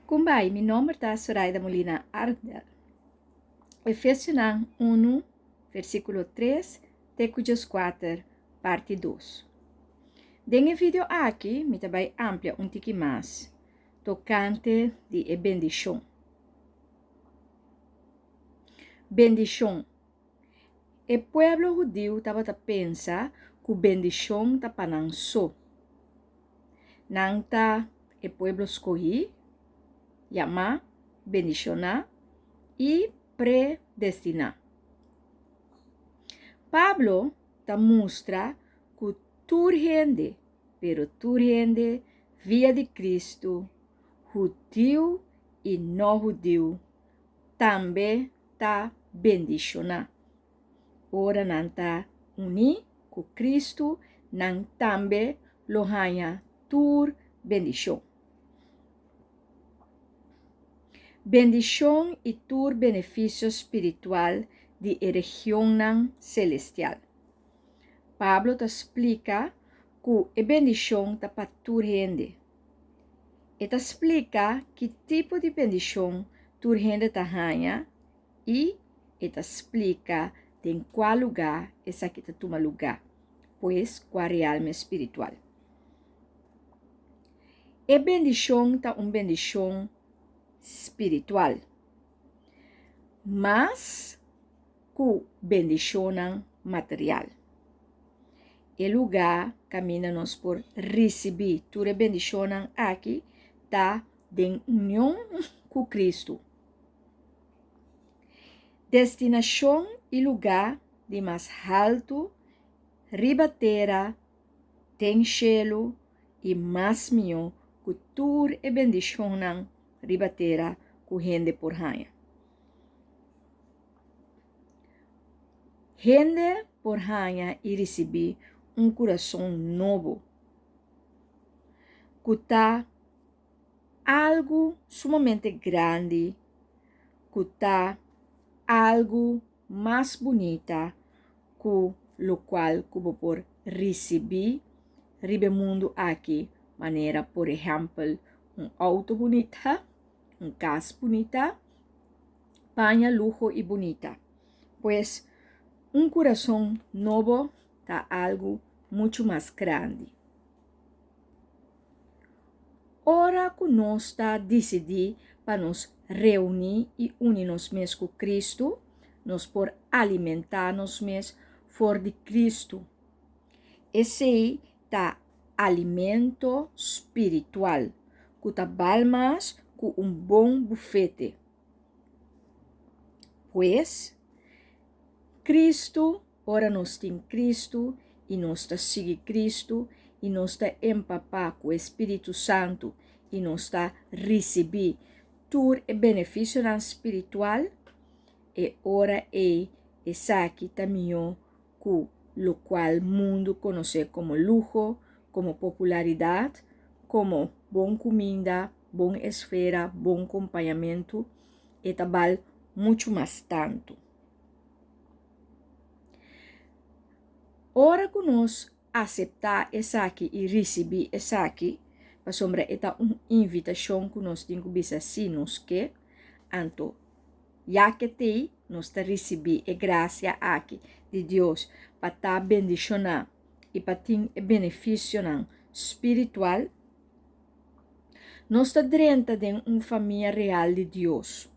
Kumbai, meu nome é Zoraida Molina Ardel. Efésios 1, versículo 3, Tecúdios 4, parte 2. Nesse vídeo aqui, me vai ampliar um pouco mais, tocante de bendição. Bendição. O povo judeu estava pensando que a bendição está para não só. Não está o povo escolhido, chamar, bendicionar e predestinar. Pablo te mostra que toda gente, pero toda gente via de Cristo, judeu e não judeu, também está bendicionado. Ora não está unido com Cristo, não também lo ganha toda bendição. Bendição e todo benefício espiritual de região celestial. Pablo te explica que a bendição está para toda gente. E te explica que tipo de bendição toda gente ganha e te explica em qual lugar essa que toma lugar, pois qual é a alma espiritual. A bendição está uma bendição espiritual, mas com bendição material. O lugar caminha-nos por receber toda a bendição aqui, está em união com Cristo. Destinação e lugar de mais alto, riba-terra, tem cielo e mais melhor que toda a bendição riba-terra com gente por ranha. Gente por ranha e receber coração novo. Que está algo sumamente grande, que está algo mais bonita, que o qual que vou por receber ribe mundo aqui, maneira, por exemplo, auto bonita, casa bonita, panha, lujo e bonita. Pois coração novo está algo muito mais grande. Ora que nós está decidir para nos reunir e unir-nos mesmo com Cristo, nós por alimentar-nos mesmo fora de Cristo. Esse está alimento espiritual, que está mais com bom bufete. Pois, Cristo, ora nós temos Cristo, e nós está seguindo Cristo, e nós está empapar com o Espírito Santo, e nós está receber todo o benefício espiritual, e ora essa aqui também com o qual o mundo conhece como luxo, como popularidade, como boa comida, boa esfera, bom acompanhamento, e também muito mais tanto. Ora que nós aceitar essa aqui e receber essa aqui, para sombra esta uma invitação que nós temos que fazer nos que, anto, já que nós está receber a graça aqui de Deus para estar bendicionar e para ter benefício espiritual, nós está dentro de uma família real de Deus.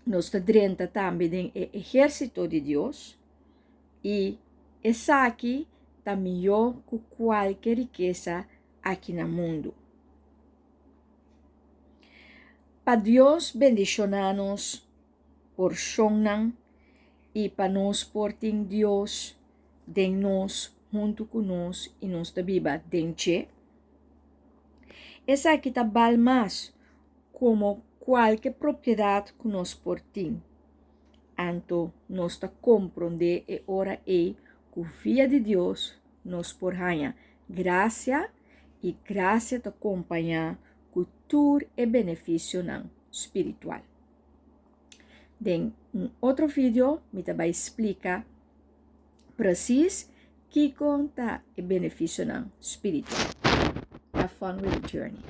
Nós está dentro também do exército de Deus. E essa aqui está melhor que qualquer riqueza aqui no mundo. Para Deus bendicionar-nos por chonan e para nós portar Deus de nós junto com nós e nós da Bíblia dentro. Essa aqui está bal mais como qualquer propriedade que nós portamos. Anto nós está compreender e ora que via de Deus nos por ganhar graça e graça te acompanhar com todo o benefício espiritual. Em outro vídeo, me vai explicar preciso que conta o benefício espiritual. Have fun with the journey.